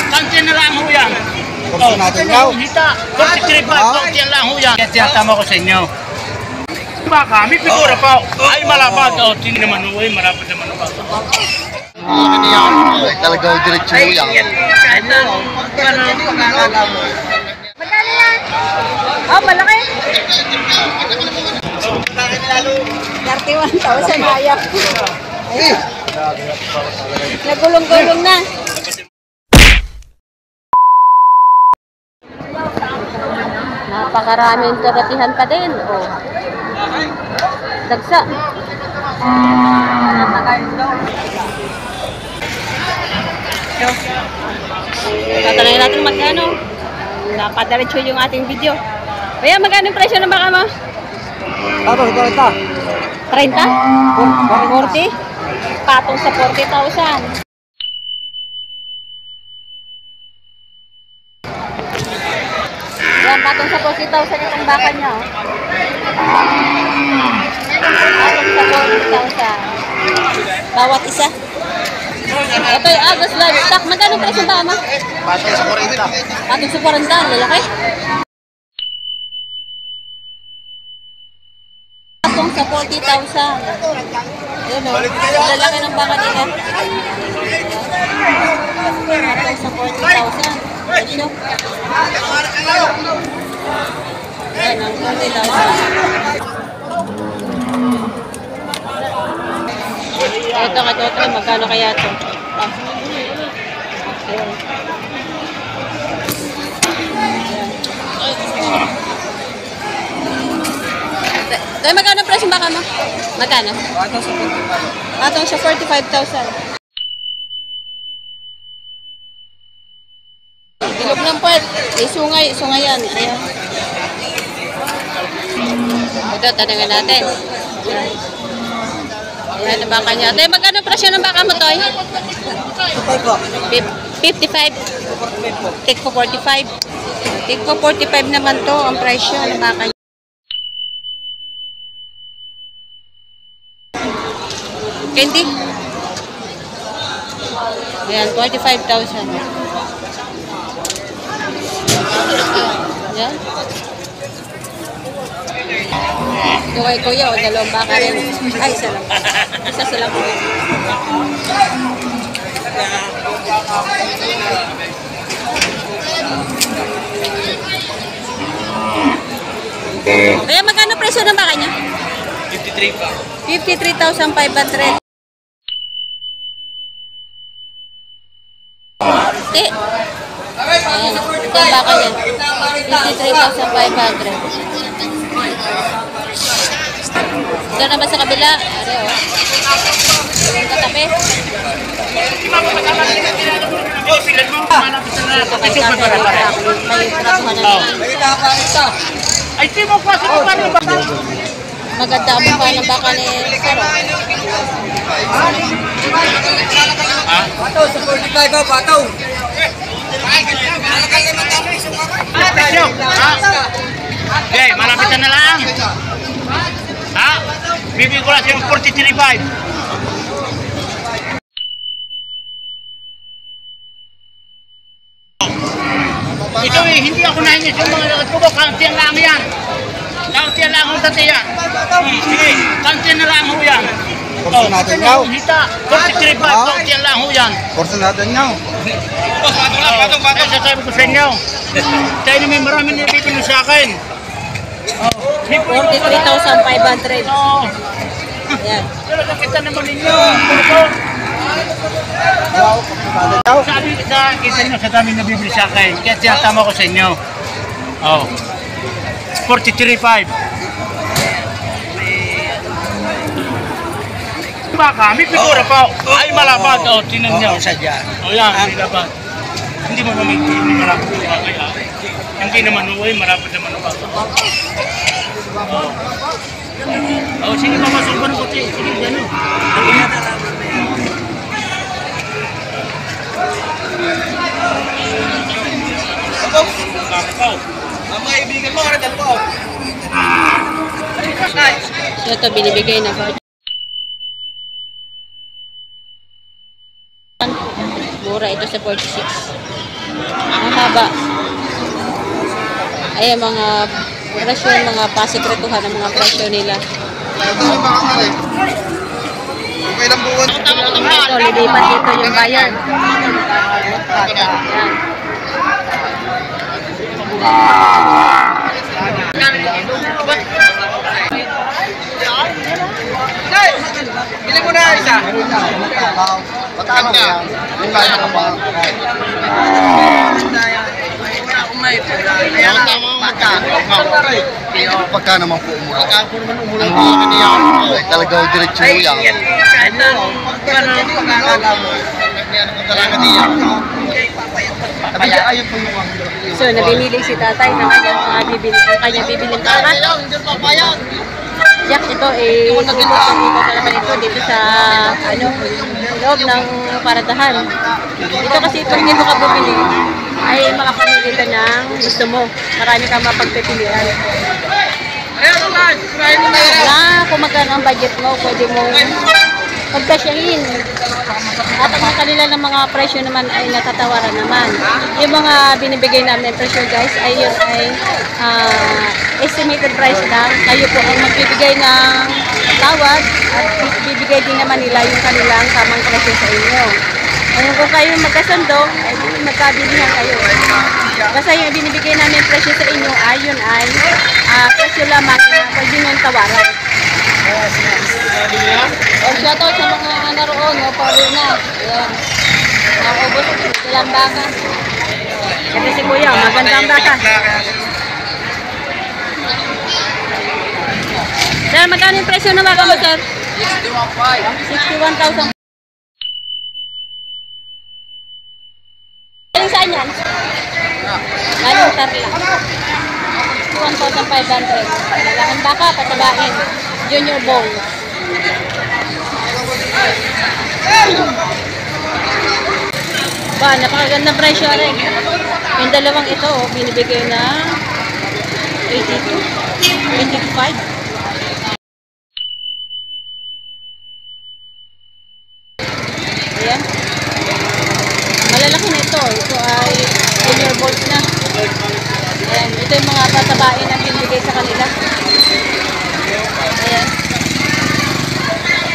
Kantin na lang ho yan. Kurso natin yaw. Hita. 43 pa. Kantin lang ho yan. Kaya tiyatama ko sa inyo. Baka, may figura pa. Ay, malapad. O, tini naman ho. Ay, malapad naman ho. Ano yan? Talagang diretso mo yan. Magkano yan? Oh, malaki. 31,000 ayak. Ay. Nagulong-gulong na. Napakaraming kabatihan pa din. Oh. Dagsa. Tatanungin natin magkano. Napadiretso yung ating video. Kaya magkano yung presyo ng baka mo? Ano, 30? 30? 40? Patong sa 40,000. Yan, patong sa 40,000 itong baka niya. Oh. Patong sa 40,000. Bawat isa. Ito yung August livestock. Magkano presyo ba, ma? Patay sa 40. Patong sa 40, lalaki. Patong sa 40,000. Ayan o, lalaki ng baka nila. Patong sa 40,000. Presyo. Ayan ang 40,000. Ito magkano kaya ito? Ayan. Dahil magkano presyo baka mo? Magkano? Patong sa 45,000. Ilog ng puwet. Sungay yan. Ayan. Ito, tanungin natin. Ayan ang baka niya. Dahil magkano presyo ng baka mo, Toy? 55. Take for 45. Take for 45 naman to ang presyo ng baka niya. Candy? Ayan, 45,000. Ayan. Ito kay Kuya, o dalawang baka rin. Ay, isa lang. Isa sila po. Kaya magkano presyo ng baka niya? 53 pa. 53,500. Ito. Ayan. Ito yung baka niya. 53,500. Ito naman sa kabila. Ari o. Katabi. May tratuhan na naman. Ay, timo pa sa kapano ba? Maganda ang mukha ng baka ni Saro. Pataw sa 45 ba, pataw? Okay, malapit na lang. Ha? Bibig ko lang siyang 43.5. Ito eh, hindi ako nahingis yung mga lagat ko. Kantiyan lang yan. Kantiyan lang ang dati yan. Sige, kantiyan na lang ho yan. Kurso natin yaw. Hita, 43.5. Kantiyan lang ho yan. Kurso natin yaw. Kaya sasabi ko sa inyo. Tayo naman marami nabibili sa akin. 43,500. Oo. Ayan. Pero nakita naman ninyo. Sabi sa kita nyo sa dami nabibili sa akin. Kaya tinatama ko sa inyo. Oh. 43.5. Baka, may figura pa. Ay, malapad. O, tinan nyo. O yan, may lapad. Hindi mo naman hindi malapad. Hindi naman uwi, malapad naman ang baka. O, sige, mamasok pa ng kutsi. Sige, gano'n. Mga ibigan mo, ano dalawa? So ito binibigay na 40. Mura ito sa 46. Ang haba. Ayan, mga presyo, mga pasikretuhan ng mga presyo nila. Ito, lilipat dito yung bayan. Bili mo na isa. Patama yan. Yung kaya ka pa. Pagka naman po umura. Talagang diretso mo yan. So, nabinili si tatay ng kanyang bibiling kama. Jack, ito ikot na naman ito dito sa loob ng paradahan. Dito kasi pag hindi mo ka bumili, ay makapamili ka ng gusto mo. Marami kang mapagpipilian. Kung magkano ang budget mo, pwede mo pagkasyahin. At ang kanila ng mga presyo naman ay natatawaran naman. Yung mga binibigay namin presyo guys ay yun ay estimated price lang. Kayo po ang magbibigay ng tawad at bibigay din naman nila yung kanilang tamang presyo sa inyo. Kung kayo magkasundo, ay magkabilihan kayo. Basta yung binibigay namin presyo sa inyo ay yun ay presyo lamang na pwede nyo tawaran. Shoutout sa mga naroon, pauwi na. Ayan. Nakubos, ilang baka. Sabi si Kuya, magandang baka. Sir, magkano yung presyo ng baka mo, sir? 61,000. Galing saan yan? Galing Tarlac. 61,500. Malaking baka, patabain. Junior bowl. Ba, napakaganda presyo rin. Yung dalawang ito, binibigay na 82, 85. Ayan. Malalaki na ito. Ito ay junior bowls na. Ayan. Ito yung mga tatabain na binibigay sa kanila. Ayan.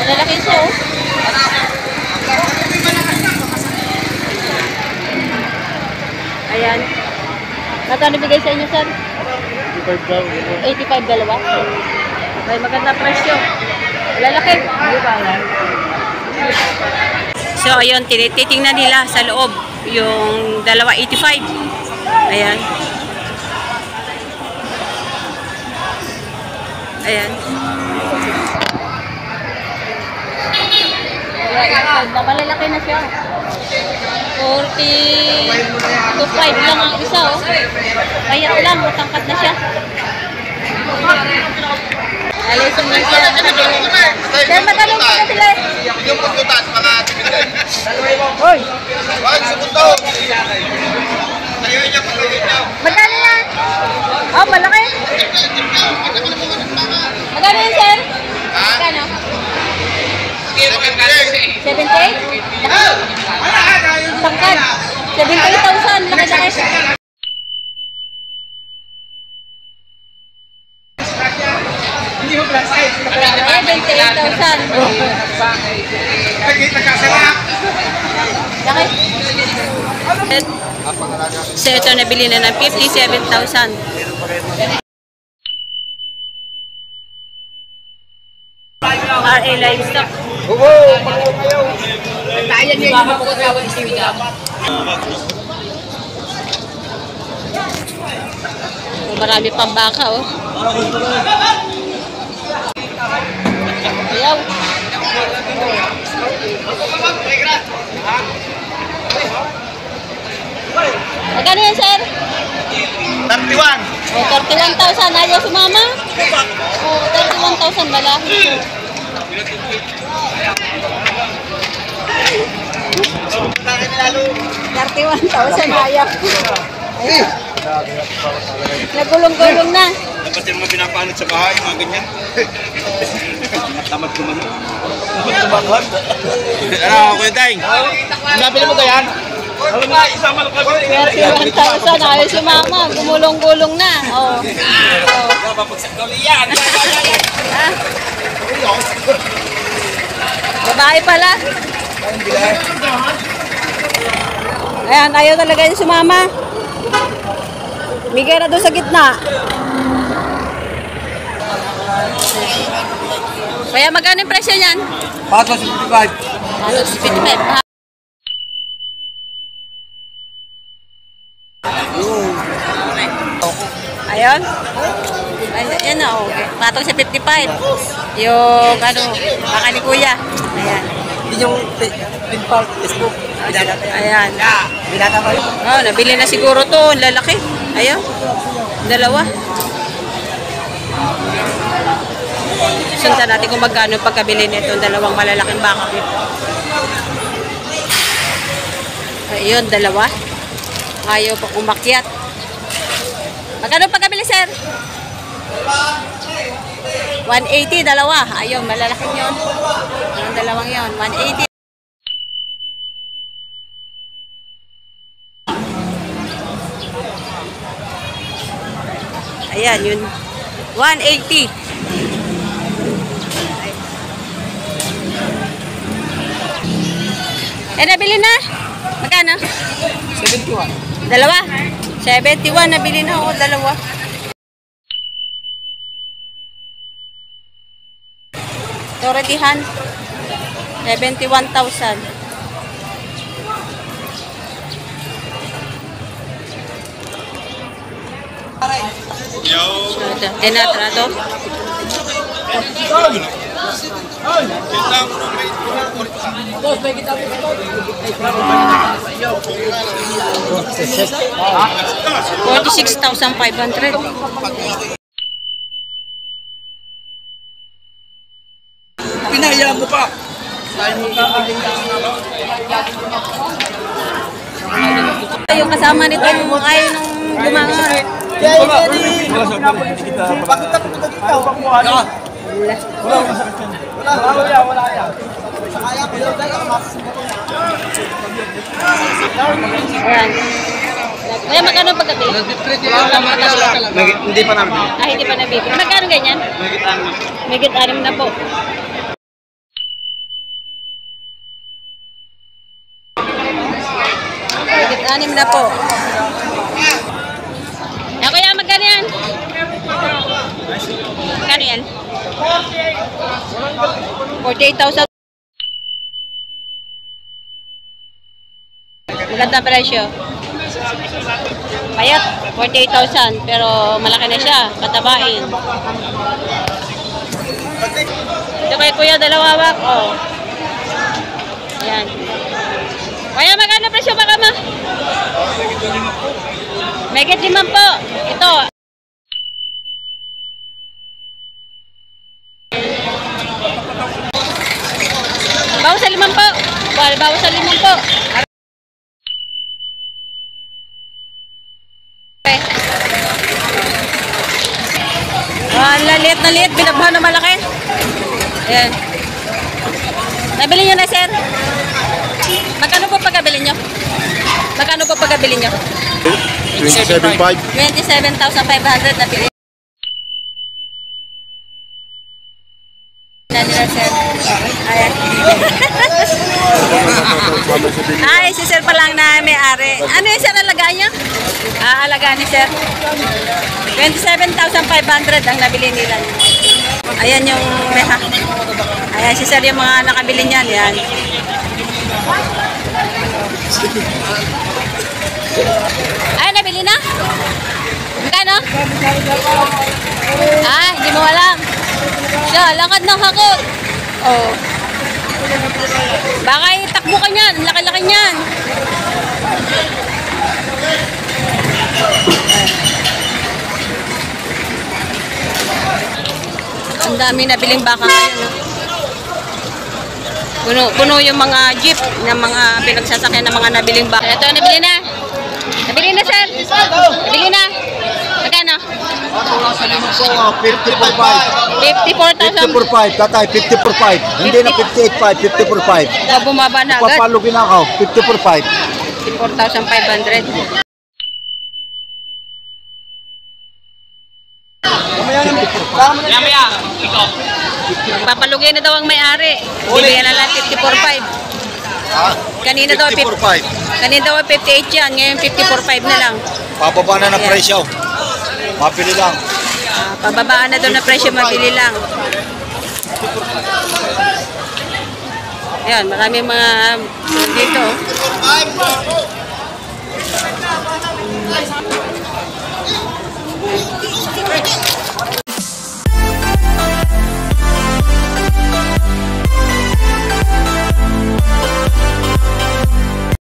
Malalaki siya, oh. Ayan. Magkano bigay sa inyo, sir? 85 dalawa. Okay, maganda presyo. Malalaki. So, ayun, tinitingnan nila sa loob yung dalawa 85. Ayan. Ayan. Malalaki na siya. 40-5 lang ang isa, oh. Payat lang, matangkad na siya. Alisin mo siya. Sir, magkano mo na sila? Yung pagkutas, mga tibigay. Hoy! Wag, sumunto! Tayo niya, pagkulit niya. Magkano yan? Oh, malaki. Magkano yan, sir? Magkano? 78? Tangkad. 78,000. Laki-laki. Hindi mo plus size. 78,000. Laki. So, ito nabili na ng 57,000. RA Livestock. Tayan niya yung mapagkakawan si William. Marami pang baka, oh. Ayaw. Magkano yan, sir? 31! Oh, 31,000. Ayaw sumama? Oh, 31,000 malaki. 31,000 ayaw. Nagulong-gulong na. Dapat yung mga pinapanit sa bahay, mga ganyan. Tamad kumanon. Ano, Kuya Teng? Nabili mo ka yan? 31,000. Ayaw si mama. Gumulong-gulong na. Oh. Ah. Babae pala. Ayan, ayaw talaga yun si mama. Bigay na doon sa gitna. Kaya magkano yung presyo niyan? 55. Ano, 55. Ayun. Ayan na, okay. Patong sa 55. Yung, ano, baka ni kuya. Ayan. Yung pinpal, Facebook. Ayan. Binata pa yun. Oh, nabili na siguro to. Lalaki. Ayan. Dalawa. Sundan natin kung magkano pagkabili nito. Dalawang malalaking baka. Ayun, dalawa. Ayaw pa umakyat. Magkano pagkabili, sir? 180, dalawa. Ayun, malalaking yun. Yung dalawang yun, 180. Ayan, yun. 180. Nabili na? Magkano? 71. Dalawa? 71, nabili na ako, dalawa. Toretihan. 71,000. Tinatrato. $46,500. Pinaya mo pa. Yung kasama nito yung ayaw nung gumangon. Ayan. Kaya magkano pagkabili? Hindi pa namin. Ah, hindi pa nabibili. Magkano ganyan? Megit 6 na po. Megit 6 na po. Kaya magkano yan? Magkano yan? 48,000. Magandang presyo. Payat, 48,000. Pero malaki na siya. Patabain. Ito kay kuya, dalawa wak. Oh. Yan. Kaya magkano presyo baka ma? Megit 5 po. Ito. Bawas sa 5 po. Bawas sa 5 po. Laliit na liit, binabhan na malaki. Ayan. Nabili nyo na, sir? Magkano po pagkabili nyo? Magkano po pagkabili nyo? 27.5. 27,500 na bili. Nila, sir. Ayan. Ay, si sir pa lang na may-ari. Ano yung sir alagaan niya? Alagaan ni sir. 27,500 ang nabili nila. Ayan yung reha. Ayan si sir yung mga nakabili niyan. Yan. Ay, nabili na? Magkano? Hindi mo alam. Siya, lakad ng hakot. Oh. Baka itakbo ka niyan. Laki-laki niyan. Ang dami nabiling baka ngayon. Puno yung mga jeep ng mga pinagsasakyan ng mga nabiling baka. Ito, nabili na. Nabili na, sir. Nabili na. Magkano? 54,000. 54.5. Tatay, 54.5. Hindi na 58.5. 54.5. Bumaba na agad. Papalugin ako. 54.5. 54,500. Maya, ikaw. Papalugay na daw ang may-ari. Bibigyan na lang 54,500. Kanina daw 54.5. kanina daw 58 yan, ngayon 54,500 na lang. Pababa na ng Ayan. presyo. Mabili lang. Pababaan na daw na presyo, mabili lang. Ayan, maraming mga dito.